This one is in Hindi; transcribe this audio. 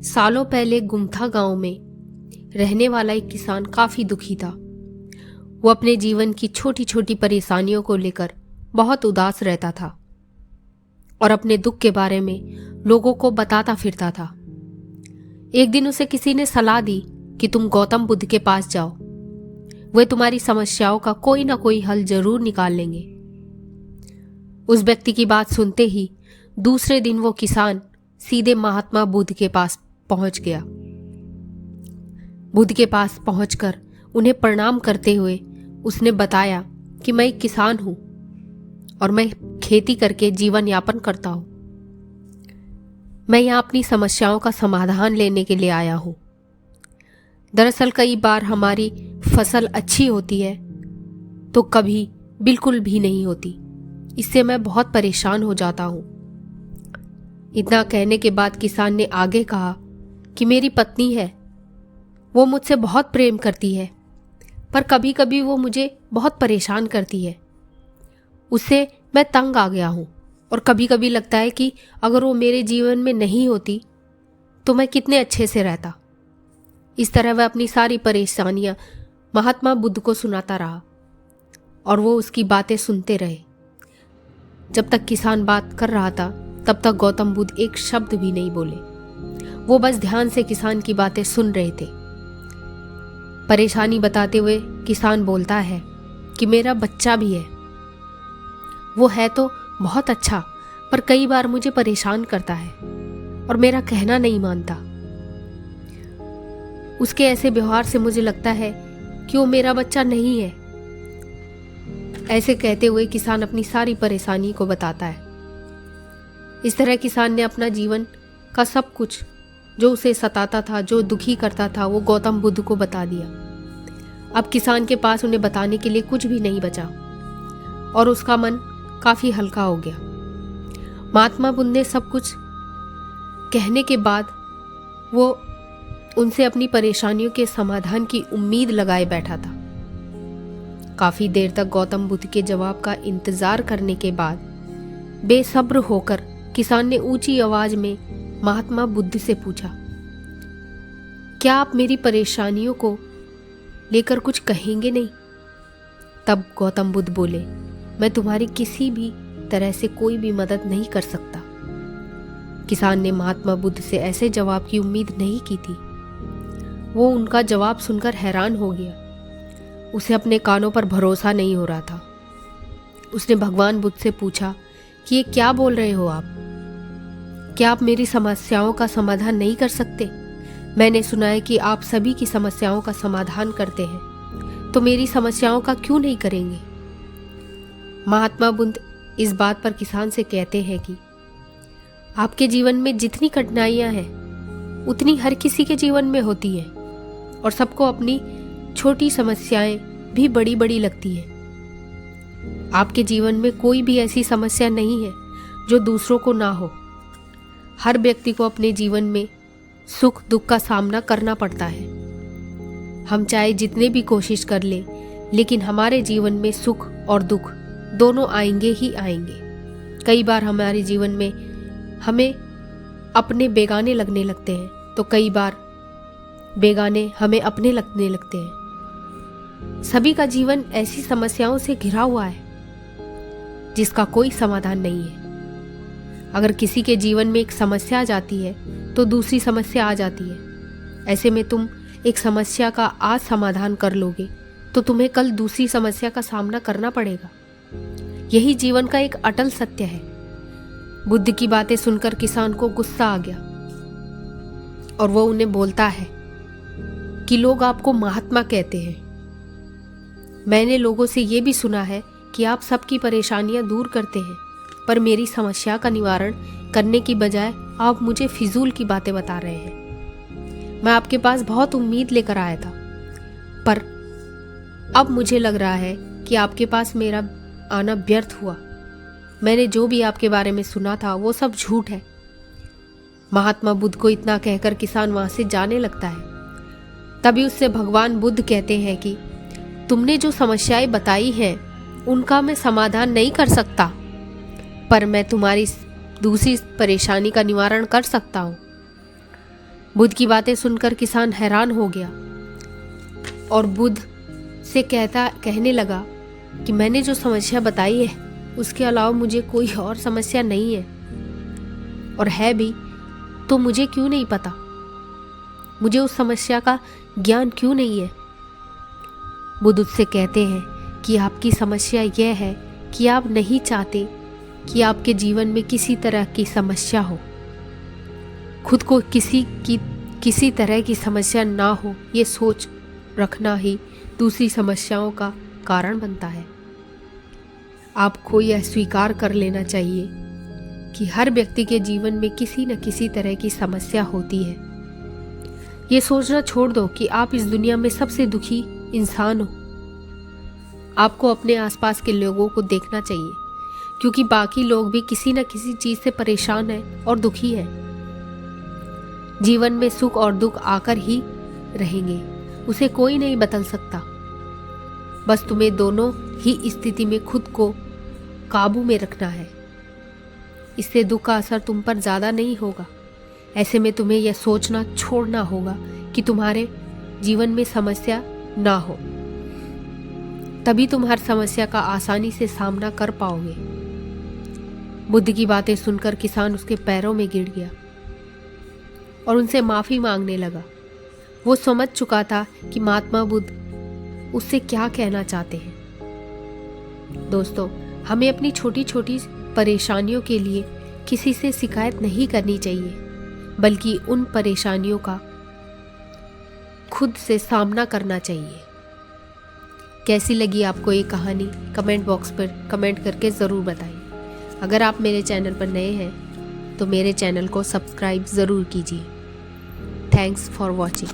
सालों पहले गुमथा गांव में रहने वाला एक किसान काफी दुखी था। वो अपने जीवन की छोटी छोटी परेशानियों को लेकर बहुत उदास रहता था और अपने दुख के बारे में लोगों को बताता फिरता था। एक दिन उसे किसी ने सलाह दी कि तुम गौतम बुद्ध के पास जाओ, वे तुम्हारी समस्याओं का कोई ना कोई हल जरूर निकाल लेंगे। उस व्यक्ति की बात सुनते ही दूसरे दिन वो किसान सीधे महात्मा बुद्ध के पास पहुंच गया। बुद्ध के पास पहुंचकर उन्हें प्रणाम करते हुए उसने बताया कि मैं एक किसान हूं और मैं खेती करके जीवन यापन करता हूं। मैं यहां अपनी समस्याओं का समाधान लेने के लिए आया हूं। दरअसल कई बार हमारी फसल अच्छी होती है तो कभी बिल्कुल भी नहीं होती। इससे मैं बहुत परेशान हो जाता हूं। इतना कहने के बाद किसान ने आगे कहा कि मेरी पत्नी है, वो मुझसे बहुत प्रेम करती है, पर कभी कभी वो मुझे बहुत परेशान करती है। उससे मैं तंग आ गया हूं और कभी कभी लगता है कि अगर वो मेरे जीवन में नहीं होती तो मैं कितने अच्छे से रहता। इस तरह वह अपनी सारी परेशानियां महात्मा बुद्ध को सुनाता रहा और वो उसकी बातें सुनते रहे। जब तक किसान बात कर रहा था तब तक गौतम बुद्ध एक शब्द भी नहीं बोले। वो बस ध्यान से किसान की बातें सुन रहे थे। परेशानी बताते हुए किसान बोलता है कि मेरा बच्चा भी है, वो है तो बहुत अच्छा, पर कई बार मुझे परेशान करता है और मेरा कहना नहीं मानता। उसके ऐसे व्यवहार से मुझे लगता है कि वो मेरा बच्चा नहीं है। ऐसे कहते हुए किसान अपनी सारी परेशानी को बताता है। इस तरह किसान ने अपना जीवन का सब कुछ जो उसे सताता था, जो दुखी करता था, वो गौतम बुद्ध को बता दिया। अब किसान के पास उन्हें बताने के लिए कुछ भी नहीं बचा और उसका मन काफी हल्का हो गया। महात्मा बुद्ध ने सब कुछ कहने के बाद वो उनसे अपनी परेशानियों के समाधान की उम्मीद लगाए बैठा था। काफी देर तक गौतम बुद्ध के जवाब का इंतजार करने के बाद बेसब्र होकर किसान ने ऊंची आवाज में महात्मा बुद्ध से पूछा, क्या आप मेरी परेशानियों को लेकर कुछ कहेंगे नहीं? तब गौतम बुद्ध बोले, मैं तुम्हारी किसी भी तरह से कोई भी मदद नहीं कर सकता। किसान ने महात्मा बुद्ध से ऐसे जवाब की उम्मीद नहीं की थी। वो उनका जवाब सुनकर हैरान हो गया। उसे अपने कानों पर भरोसा नहीं हो रहा था। उसने भगवान बुद्ध से पूछा कि ये क्या बोल रहे हो आप? क्या आप मेरी समस्याओं का समाधान नहीं कर सकते? मैंने सुना है कि आप सभी की समस्याओं का समाधान करते हैं, तो मेरी समस्याओं का क्यों नहीं करेंगे? महात्मा बुद्ध इस बात पर किसान से कहते हैं कि आपके जीवन में जितनी कठिनाइयां हैं उतनी हर किसी के जीवन में होती हैं और सबको अपनी छोटी समस्याएं भी बड़ी बड़ी लगती हैं। आपके जीवन में कोई भी ऐसी समस्या नहीं है जो दूसरों को ना हो। हर व्यक्ति को अपने जीवन में सुख दुख का सामना करना पड़ता है। हम चाहे जितने भी कोशिश कर लें, लेकिन हमारे जीवन में सुख और दुख दोनों आएंगे ही आएंगे। कई बार हमारे जीवन में हमें अपने बेगाने लगने लगते हैं, तो कई बार बेगाने हमें अपने लगने लगते हैं। सभी का जीवन ऐसी समस्याओं से घिरा हुआ है जिसका कोई समाधान नहीं है। अगर किसी के जीवन में एक समस्या आ जाती है तो दूसरी समस्या आ जाती है। ऐसे में तुम एक समस्या का आज समाधान कर लोगे तो तुम्हें कल दूसरी समस्या का सामना करना पड़ेगा। यही जीवन का एक अटल सत्य है। बुद्ध की बातें सुनकर किसान को गुस्सा आ गया और वो उन्हें बोलता है कि लोग आपको महात्मा कहते हैं। मैंने लोगों से ये भी सुना है कि आप सबकी परेशानियां दूर करते हैं, पर मेरी समस्या का निवारण करने की बजाय आप मुझे फिजूल की बातें बता रहे हैं। मैं आपके पास बहुत उम्मीद लेकर आया था, पर अब मुझे लग रहा है कि आपके पास मेरा आना व्यर्थ हुआ। मैंने जो भी आपके बारे में सुना था वो सब झूठ है। महात्मा बुद्ध को इतना कहकर किसान वहां से जाने लगता है। तभी उससे भगवान बुद्ध कहते हैं कि तुमने जो समस्याएं बताई हैं उनका मैं समाधान नहीं कर सकता, पर मैं तुम्हारी दूसरी परेशानी का निवारण कर सकता हूँ। बुद्ध की बातें सुनकर किसान हैरान हो गया और बुद्ध से कहने लगा कि मैंने जो समस्या बताई है उसके अलावा मुझे कोई और समस्या नहीं है, और है भी तो मुझे क्यों नहीं पता, मुझे उस समस्या का ज्ञान क्यों नहीं है। बुद्ध उससे कहते हैं कि आपकी समस्या यह है कि आप नहीं चाहते कि आपके जीवन में किसी तरह की समस्या हो। खुद को किसी तरह की समस्या ना हो, ये सोच रखना ही दूसरी समस्याओं का कारण बनता है। आपको यह स्वीकार कर लेना चाहिए कि हर व्यक्ति के जीवन में किसी न किसी तरह की समस्या होती है। ये सोचना छोड़ दो कि आप इस दुनिया में सबसे दुखी इंसान हो। आपको अपने आसपास के लोगों को देखना चाहिए, क्योंकि बाकी लोग भी किसी न किसी चीज से परेशान हैं और दुखी हैं। जीवन में सुख और दुख आकर ही रहेंगे, उसे कोई नहीं बदल सकता। बस तुम्हें दोनों ही स्थिति में खुद को काबू में रखना है। इससे दुख का असर तुम पर ज़्यादा नहीं होगा। ऐसे में तुम्हें यह सोचना छोड़ना होगा कि तुम्हारे जीवन में समस्या ना हो, तभी तुम हर समस्या का आसानी से सामना कर पाओगे। बुद्ध की बातें सुनकर किसान उसके पैरों में गिर गया और उनसे माफ़ी मांगने लगा। वो समझ चुका था कि महात्मा बुद्ध उससे क्या कहना चाहते हैं। दोस्तों, हमें अपनी छोटी छोटी परेशानियों के लिए किसी से शिकायत नहीं करनी चाहिए, बल्कि उन परेशानियों का खुद से सामना करना चाहिए। कैसी लगी आपको ये कहानी, कमेंट बॉक्स पर कमेंट करके ज़रूर बताइए। अगर आप मेरे चैनल पर नए हैं तो मेरे चैनल को सब्सक्राइब ज़रूर कीजिए। Thanks for watching.